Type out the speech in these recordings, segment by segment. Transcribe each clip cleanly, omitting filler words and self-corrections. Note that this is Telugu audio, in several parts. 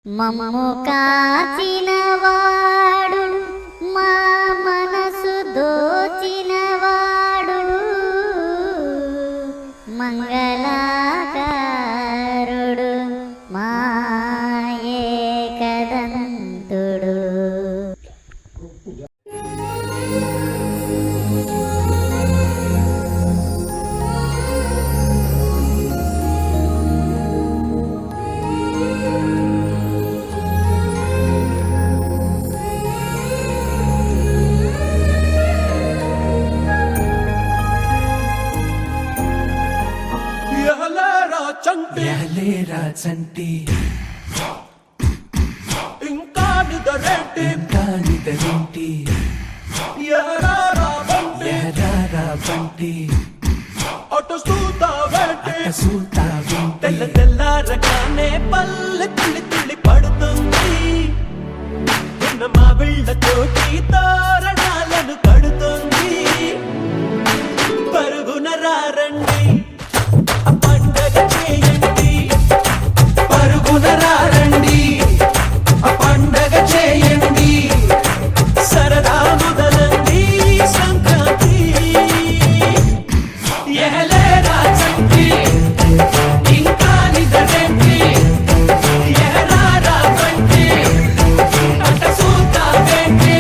మమ్ము కాచినవాడు మా మనసు దోచినవాడు మంగళాకారుడు మా ఏకదంతుడు. చంటి ఇంకా నిదరేంటి ఎహరారా బంటి అటు చూతావేంటి తెల్ల తెల్ల తెల్లారగానే పల్లె తుళ్ళి తుళ్ళి పడుతుంది. ఉన్న మా బిళ్ళతోటి తోరణాలను కడుతుంది. పరుగున రారండి పండగ చేయండి, పరుగున రారండి పండగ చేయండి, సరదా మొదలండి సంక్రాంతి. ఎహలేరా చంటి ఇంకా నిదరేంటి ఎహరారా బంటి అట్ట చూతావేంటి.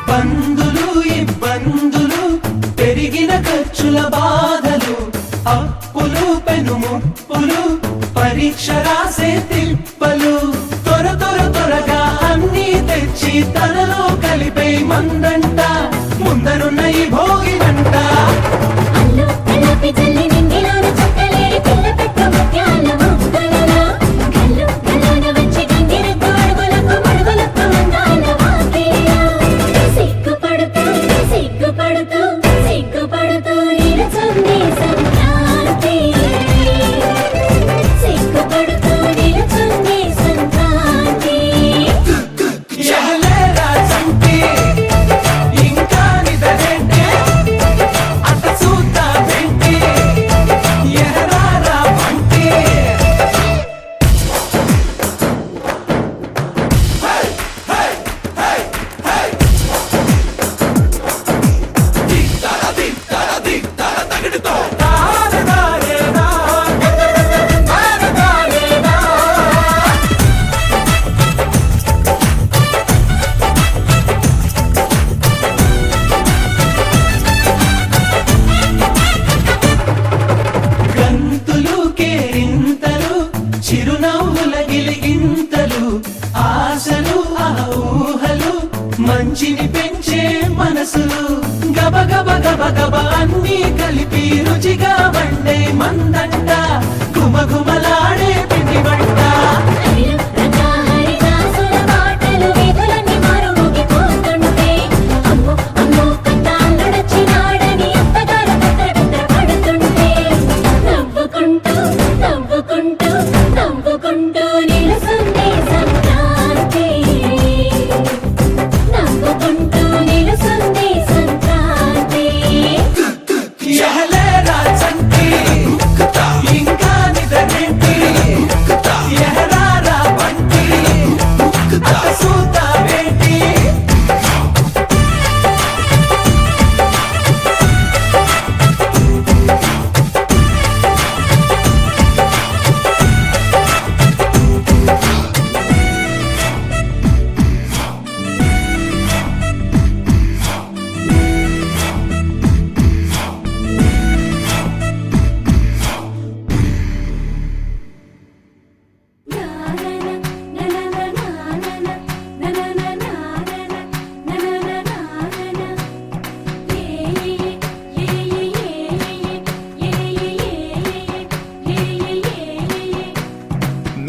పందులు ఇబ్బందులు పెరిగిన ఖర్చుల బాధలు అప్పులు పెనుముప్పులు పరీక్ష రాసే తిప్పలు త్వరగా అన్నీ తెచ్చి తనలో కలిపే మందంట ముందరున్న ఈ భోగినంట. అల్లు కల్లాపి జల్లి నింగిలోన చుక్కలేడి పిల్ల పెట్టు ముత్యాల ముక్కలలో కల్లు కల్లోన వచ్చి గంగిరెద్దు అడుగులకు మడుగులకు అందాల వాకిలిలో సిగ్గుపడుతూ నిలుచుంది సంక్రాంతి. సిగ్గుపడుతూ నిలుచుంది సంక్రాంతి. ఎహలేరా చంటి ఇంకా నిదరేంటి అట్ట చూతావేంటి ఎహరారా బంటి. గంతులు కేరింతలు చిరునవ్వుల గిలిగింతలు ఆశలు ఆ ఊహలు మంచిని పెంచే మనసులు గబ అన్నీ కలిపి రుచిగా వండే మందంట గుమగుమలాడే పిండి వంట. హరిలు రంగా హరిదాసుల పాటలు వీధులన్నీ మారుమోగిపోతుంటే అమ్మో అమ్మో కొత్త అల్లుడొచ్చినాడని అత్తగారు పెద్ద పడుతుంటే నవ్వుకుంటూ నిలుసుంది సంక్రాంతి. నవ్వుకుంటూ నిలుసుంది సంక్రాంతి. ఎహలేరా చంటి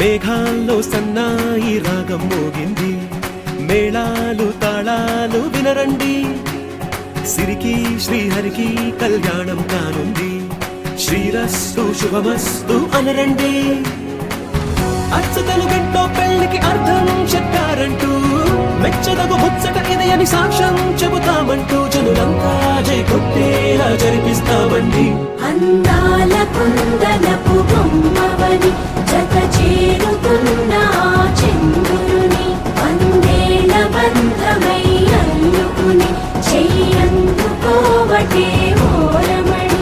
మేఘాల్లో సన్నాయి రాగం మోగింది, మేళాలు తాళాలు వినరండి, సిరికి శ్రీహరికి కళ్యాణం కానుంది, శ్రీరస్తు శుభమస్తు అనరండి. అచ్చతలు గంటో పెళ్లికి అర్థం చెప్పారంటూ, మెచ్చదగు ముచ్చట ఇది అని సాక్ష్యం చెబుతామంటూ, జనులంతా జై కొట్టేలా జరిపిస్తామండి. అందాల కుందనపు బొమ్మవని జత చేరుతున్న ఆ చంద్రుని వందేళ్ల బంధమై అల్లుకుని చెయ్యందుకోవటే ఓరమణి.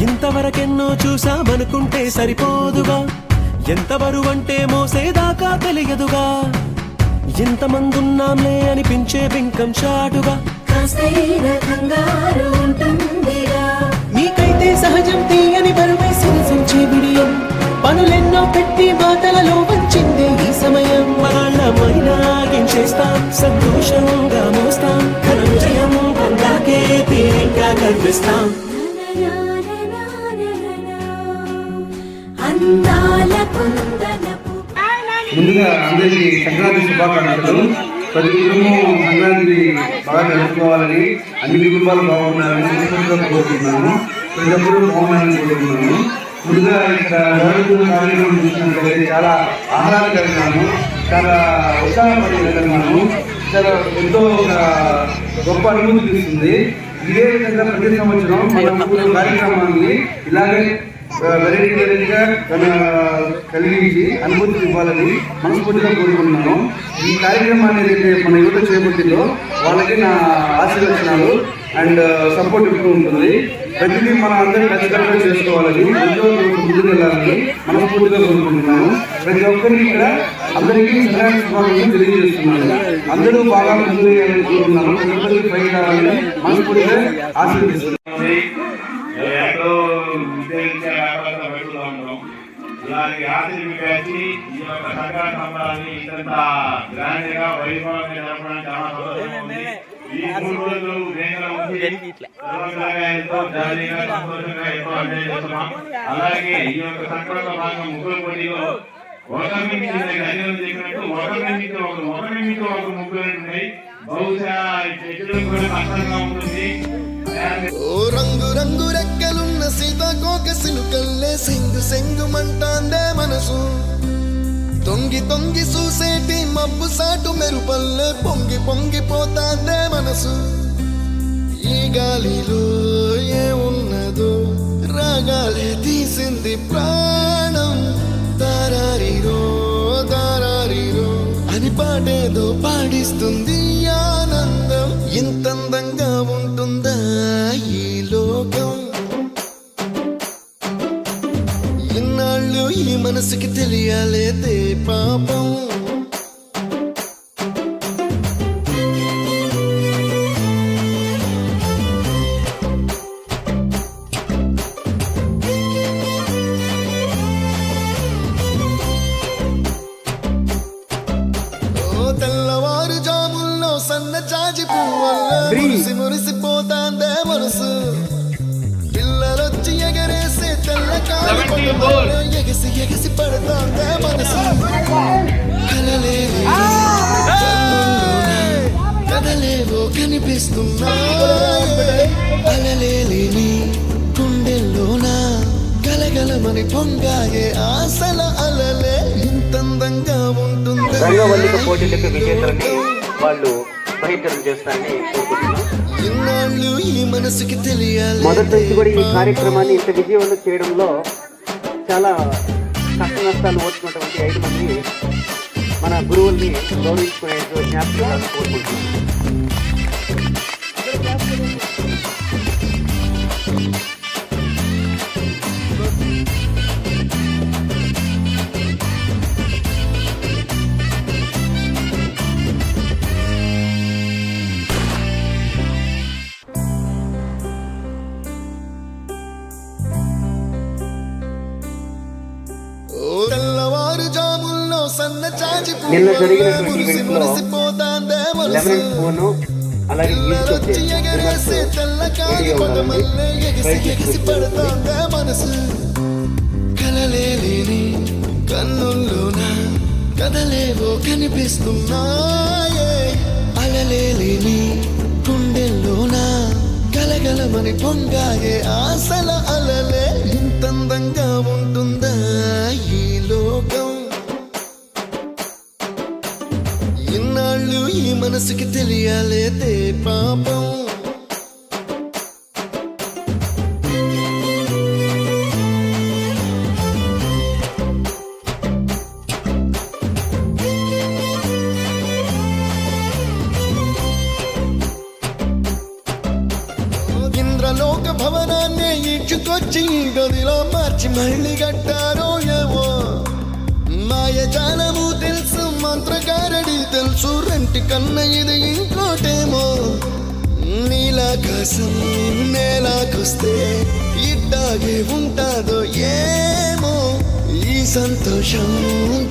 ఇంతవరకెన్నో చూసామనుకుంటే సరిపోదుగా, ఎంత బరువంటే మోసేదాకా తెలియదుగా, ఎంతమందున్నాంలే అనిపించే బింకం చాటుగా, కాస్తైన కంగారు ఉంటుందిగా, మీకైతే సహజం తీయని బరువై సిరిసించే బిడియం, పనులెన్నో పెట్టి మాటలలో వంచిందే ఈ సమయం. మనాళ్ళమైనా చేస్తాం, సంతోషంగా మోస్తాం, ఘన విజయం పొందాకే తీరిగ్గా కనిపిస్తాం. అందాల కుందనపు ముందుగా అందరికీ సంక్రాంతి శుభాకాంక్షలు. ప్రతి కుటుంబం సంక్రాంతిని బాగా జరుపుకోవాలని, అన్ని కుటుంబాలు బాగుండాలని మనస్ఫూర్తిగా కోరుకుంటున్నాను. ప్రతి ఒక్కరూ బాగుండాలని కోరుకుంటున్నాను. ముందుగా ఇక్కడ జరుగుతున్న కార్యక్రమం చూసినట్లయితే చాలా ఆహ్లాదకరంగాను, చాలా ఉత్సాహపడేటంగాను, చాలా ఎంతో ఒక గొప్ప అనుభూతి ఇస్తుంది. ఇదే విధంగా ప్రతి సంవత్సరం మన కార్యక్రమాన్ని ఇలాగే వెరైటీగా కలిగించి అనుభూతి ఇవ్వాలని మనస్ఫూర్తిగా కోరుకుంటున్నాను. ఈ కార్యక్రమాన్ని ఏదైతే మన యువత చేపట్టిందో వాళ్ళకి నా ఆశీర్వచనాలు అండ్ సపోర్ట్ ఇస్తూ ఉంటుంది. ప్రతిదీ మనం అందరూ ఖచ్చితంగా చేసుకోవాలని, ఎంతో ముందుకు వెళ్ళాలని మనస్ఫూర్తిగా కోరుకుంటున్నాను. ప్రతి ఒక్కరికి ఇక్కడ అందరికీ సంక్రాంతి శుభాకాంక్షలు తెలియజేస్తున్నాను. అందరూ బాగా ముందుకు వెళ్ళాలని కోరుకుంటున్నాను. ప్రతి ఒక్కరికి పైకి రావాలని మనస్ఫూర్తిగా ఆశీర్వదిస్తున్నాను. ఎక్కడో ఉద్యోగించే వ్యాపారంలో పెడుతూ ఉంటాం. ఇలాంటి ఆశలు వేసి ఈ యొక్క సంక్రాంతి సంబరాన్ని ఇంత గ్రాండ్ గా వైభవంగా జరపడానికి చాలా సంతోషంగా ఉంది. ఈ 3 రోజులు వేగంగా ఉంచి సర్వత్రాగా ఎంతో జాలీగా సంతోషంగా ఎంతో ఎంజాయ్ చేస్తున్నాం. అలాగే ఈ యొక్క సంక్రాంతి భాగంగా ముగ్గుల పోటీలో ఒకరికి చెప్పినట్టు ఒకరికి ఒక ముగ్గులు ఉన్నాయి. బహుశా చెట్లు కూడా కష్టంగా ఉంటుంది. ఓ రంగు రంగు రెక్కలున్న సీతాకోక సిలుకల్లే సెంగు సెంగుమంటాందే మనసు, తొంగి తొంగి చూసేటి మబ్బు సాటు మెరుపల్లే పొంగి పొంగిపోతాందే మనసు. ఈ గాలిలో ఏమున్నదో రాగాలే తీసింది ప్రాణం, దారారిరో దారారిరో అని పాడేదో పాడిస్తుంది ఆనందం. ఇంతందంగా ఉంటుందా ఈ లోకం, ఇన్నాళ్ళు ఈ మనసుకి తెలియాలేదే పాపం. తెల్లవారు జాముల్లో సన్న జాజి పువ్వల్ల మురిసి మురిసిపోతాందే మనసు, పిల్లలొచ్చి ఎగరేసే తెల్ల కాలి పొగలో ఎగసి ఎగసి పడతాందే మనసు. కలలేవి కదలేవో కనిపిస్తున్నాయి, అలలేని గుండెల్లోనా గలగలమని పొంగాయే ఆశల అలలే. ఇంతందంగా ఉంటుంది రంగవల్లిక పోటీలకు విజేతలని వాళ్ళు బహిర్గతం చేస్తారని కోరుకుంటున్నాం. ఇన్నాళ్ళు ఈ మనసుకి తెలియాలి. మొదటి నుంచి కూడా ఈ కార్యక్రమాన్ని ఇంత విజయవంతం చేయడంలో చాలా కష్ట నష్టాలు ఓర్చుకున్నటువంటి 5 మంది మన గురువుల్ని గౌరవించుకునే జ్ఞాపకాలు కోరుకుంటున్నాం. నిన్న జరిగినటువంటి ఈవెంట్ లో మురిసిపోతాందే లెమన్ స్పూన్ అలాగే ఈస్ట్ వచ్చేసి ఎగరేసే తెల్ల కాగి పటమల్లే ఎగిసి పడుతోందే మనసు కలలేని కన్నుల్లోన కదలేవో కనిపిస్తున్నాయే అలలేని గుండెల్లోన గలగలమని పొంగాయే ఆశల అలలే ఇంతందంగా ఉంటుందా ఈ లోకం ఇన్నాళ్ళు ఈ మనసుకి తెలియాలేదే పాపం ఇంద్రలోక భవనాన్ని ఈడ్చుకొచ్చి గదిలో మార్చి మళ్ళీ కట్టారో ఏవో మాయజాలము తెలుసు మంత్రగారడి తెలుసు రెంటి కన్న ఇది ఇంకోటేమో నీలాకాశం నేలాకొస్తే ఇట్టాగే ఉంటాదో ఏమో ఈ సంతోషం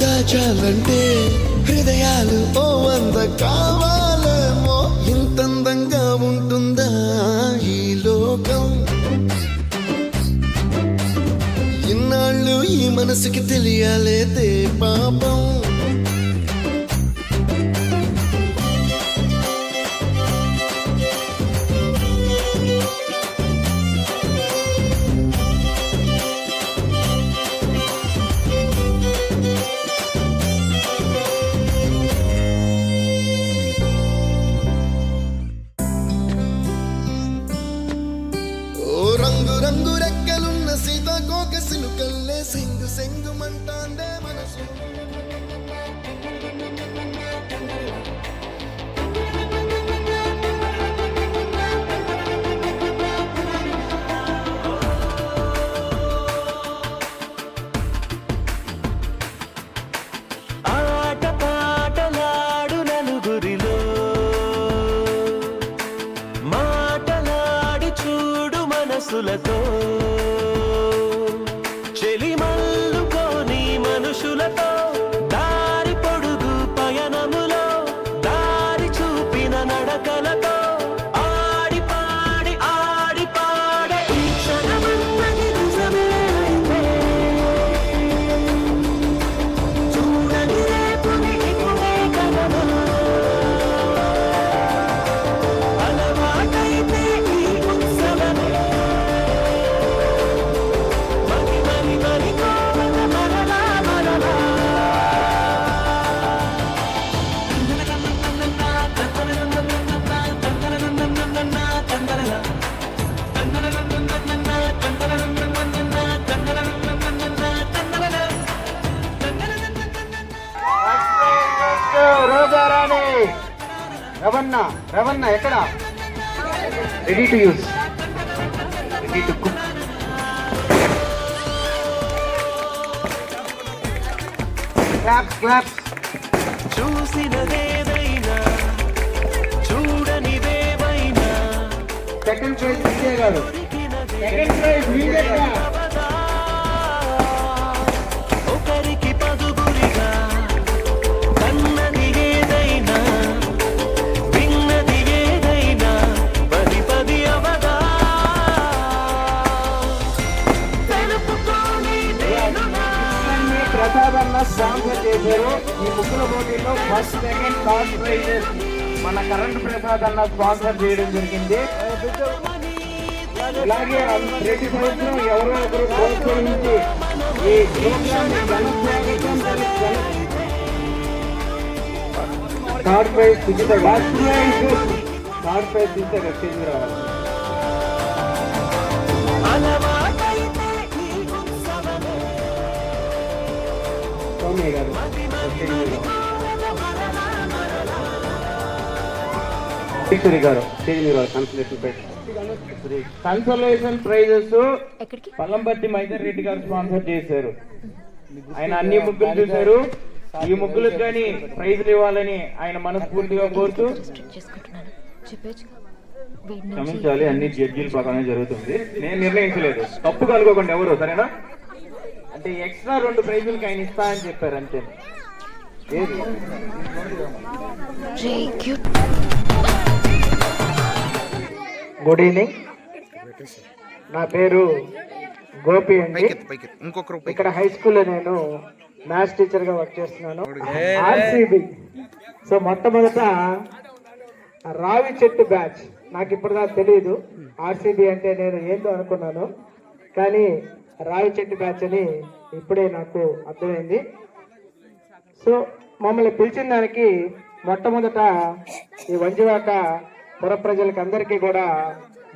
దాచాలంటే హృదయాలు ఓ వంద కావాలేమో ఇంతందంగా ఉంటుందా ఈ లోకం ఇన్నాళ్ళు ఈ మనసుకి తెలియాలేదే పాపం రంగు రంగు రెక్కలున్న సీతాకోక సిలుకల్లే సెంగు సెంగుమంటాందే మనసు ఆట పాటలాడు నలుగురిలో మాటలాడి చూడు మనసులతో చెలిమల్లుకోని మనుషులతో దారి పొడుగు పయనములో దారి చూపిన నడకలతో ఆడి పాడే ఈ క్షణమన్నది నిజమే అయితే చూడని రేపుని ఇప్పుడే కలదు అలవాటైతే ఈ ఉత్సవమే మరి కోవన మరలా రోజారాణి రవణ ఎక్కడ ready to use ready to cook claps చూసినదేదైనా చూడనిదేవైనా సెకండ్ ప్రైజ్ విజయ్ గారు సెకండ్ ప్రైజ్ విజయ్ గారు ఒకరికి పదుగురిగా కన్నది ఏదైనా విన్నది ఏదైనా పది అవగా తెలుపుకోని నేనునా ప్రసాద్ అన్న స్పాన్సర్ చేశారు ఈ ముగ్గుల పోటీలో ఫస్ట్ సెకండ్ థర్డ్ ప్రైజెస్ మన కరెంట్ ప్రసాద్ అన్న స్పాన్సర్ చేయడం జరిగింది. ఇలాగే ప్రతి సంవత్సరం ఎవరో ఒకరు ప్రోత్సహించి ఈ program third prize Sujitha third prize Sujitha రక్షించి రావాలి. అలవాటైతే ఈ ఉత్సవమే సౌమ్య గారు కిషోరి గారు కన్సోలేషన్ ప్రైజెస్ పల్లంపర్తి మైదర్ రెడ్డి గారు స్పాన్సర్ చేశారు. ఆయన అన్ని ముగ్గులు చూశారు. ఈ ముగ్గులకు కానీ ప్రైజులు ఇవ్వాలని ఆయన మనస్ఫూర్తిగా కోరుతూ క్షమించాలి, అన్ని జడ్జీల ప్రకారం జరుగుతుంది. నేను నిర్ణయించలేదు, తప్పు కనుకోకండి ఎవరు, సరేనా? అంటే ఎక్స్ట్రా 2 ప్రైజులకి ఆయన ఇస్తా అని చెప్పారు అంతే. గుడ్ ఈవినింగ్, నా పేరు గోపి అండి. ఇక్కడ హై స్కూల్లో నేను మ్యాథ్స్ టీచర్గా వర్క్ చేస్తున్నాను. ఆర్సీబీ. సో మొట్టమొదట రావి చెట్టు బ్యాచ్ నాకు ఇప్పుడు నాకు తెలియదు. ఆర్సీబీ అంటే నేను ఏందో అనుకున్నాను, కానీ రావి చెట్టు బ్యాచ్ అని ఇప్పుడే నాకు అర్థమైంది. సో మమ్మల్ని పిలిచిన దానికి మొట్టమొదట ఈ వంజువాక పుర ప్రజలకి అందరికీ కూడా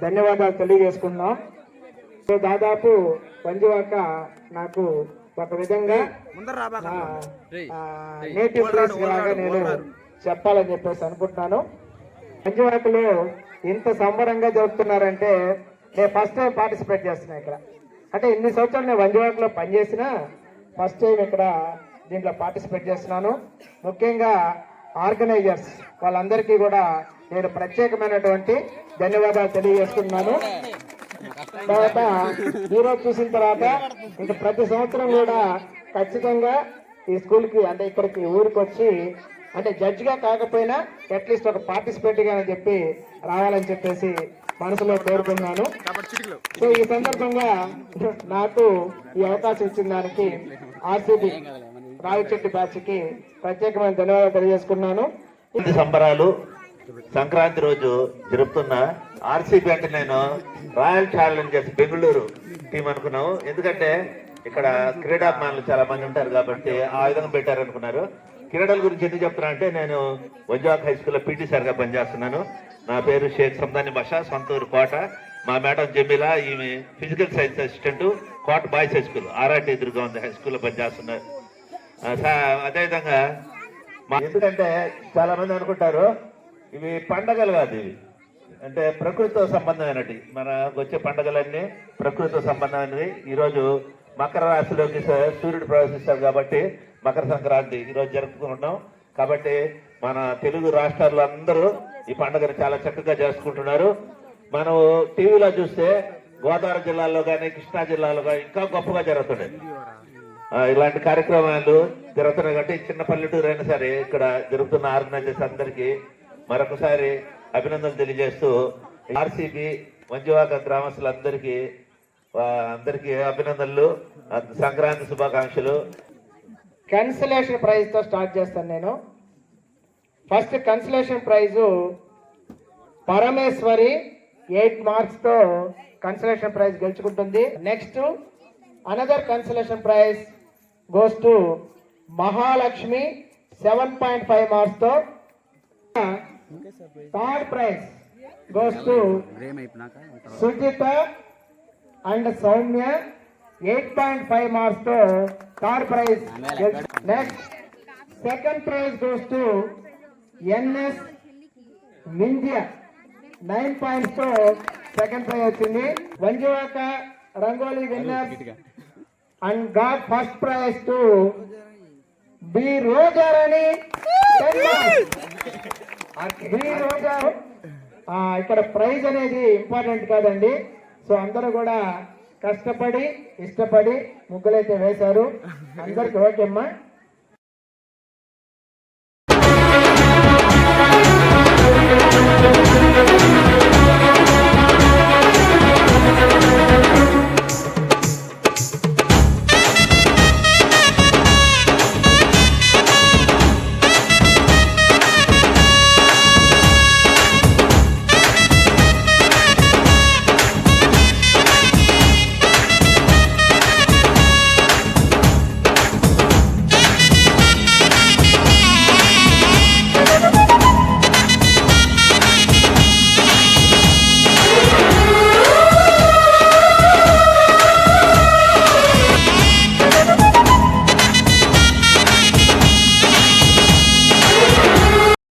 ధన్యవాదాలు తెలియజేసుకున్నాం. సో దాదాపు వంజువాక నాకు ఒక విధంగా నేటివ్ ప్లేస్ లాగా నేను చెప్పాలని చెప్పేసి అనుకుంటున్నాను. వంజువాకలో ఇంత సంబరంగా జరుపుతున్నారంటే నేను ఫస్ట్ టైం పార్టిసిపేట్ చేస్తున్నా ఇక్కడ. అంటే ఇన్ని సంవత్సరాలు నేను వంజువాకలో పనిచేసినా ఫస్ట్ టైం ఇక్కడ దీంట్లో పార్టిసిపేట్ చేస్తున్నాను. ముఖ్యంగా ఆర్గనైజర్స్ వాళ్ళందరికీ కూడా నేను ప్రత్యేకమైనటువంటి ధన్యవాదాలు తెలియజేస్తున్నాను. తర్వాత ఈరోజు చూసిన తర్వాత ఇంకా ప్రతి సంవత్సరం కూడా ఖచ్చితంగా ఈ స్కూల్కి అంటే ఇక్కడికి ఊరికి వచ్చి అంటే జడ్జిగా కాకపోయినా అట్లీస్ట్ ఒక పార్టిసిపేట్గా అని చెప్పి రావాలని చెప్పేసి మనసులో కోరుకున్నాను. సో ఈ సందర్భంగా నాకు ఈ అవకాశం ఇచ్చిన దానికి ఆర్సీబీ రావి చెట్టు బ్యాచ్కి ప్రత్యేకమైన ధన్యవాదాలు తెలియజేసుకున్నాను. సంబరాలు సంక్రాంతి రోజు జరుపుతున్న ఆర్సీబీ అంటే నేను రాయల్ ఛాలెంజర్స్ బెంగళూరు టీం అనుకున్నాము. ఎందుకంటే ఇక్కడ క్రీడాభిమానులు చాలా మంది ఉంటారు కాబట్టి ఆ విధంగా పెట్టారు అనుకున్నారు. క్రీడల గురించి ఎందుకు చెప్తున్నా అంటే నేను వంజాక్ హై స్కూల్లో పీటీ సార్గా పనిచేస్తున్నాను. నా పేరు షేక్ సందాని బాషా, సొంతూరు కోట. మా మేడం జమీలా, ఈమె ఫిజికల్ సైన్స్ అసిస్టెంట్, కోట బాయ్స్ హై స్కూల్ ఆర్ఆర్టీ ఎదురుగా ఉంది హై స్కూల్లో పనిచేస్తున్నారు. అదేవిధంగా ఎందుకంటే చాలా మంది అనుకుంటారు ఇవి పండగలు కాదు, ఇవి అంటే ప్రకృతితో సంబంధమైనవి. మనకు వచ్చే పండగలన్నీ ప్రకృతితో సంబంధమైనవి. ఈరోజు మకర రాశిలోకి సూర్యుడు ప్రవేశిస్తారు కాబట్టి మకర సంక్రాంతి ఈరోజు జరుపుకుంటున్నాం. కాబట్టి మన తెలుగు రాష్ట్రాల్లో అందరూ ఈ పండుగను చాలా చక్కగా జరుపుకుంటున్నారు. మనం టీవీలో చూస్తే గోదావరి జిల్లాలో కానీ కృష్ణా జిల్లాలో కానీ ఇంకా గొప్పగా జరుగుతున్నాయి. ఇలాంటి కార్యక్రమాలు జరుగుతున్నాయి కాబట్టి చిన్న పల్లెటూరు అయినా సరే ఇక్కడ జరుగుతున్న ఆర్గనైజర్స్ అందరికీ మరొకసారి అభినందనలు తెలియజేస్తూ ఆర్సీబీ వంజువాక గ్రామస్తులందరికీ అభినందనలు, సంక్రాంతి శుభాకాంక్షలు. కన్సలేషన్ ప్రైజ్ తో స్టార్ట్ చేస్తాను నేను. First consolation prize Parameshwari 8 marks తో కన్సలేషన్ ప్రైజ్ గెలుచుకుంటుంది. Next another consolation prize goes to Mahalakshmi 7.5 marks తో. Third prize goes to Sujitha and Soumya 8.5 marks తో third prize. Next second prize goes to NS Vindhya 9 points తో సెకండ్ ప్రైజ్ వచ్చింది. వంజువాక rangoli winners and got first prize to B Rojarani 10 marks. B Roja ఇక్కడ ప్రైజ్ అనేది ఇంపార్టెంట్ కాదండి. సో అందరూ కూడా కష్టపడి ఇష్టపడి ముగ్గులైతే వేశారు. అందరికి ఓకే అమ్మా.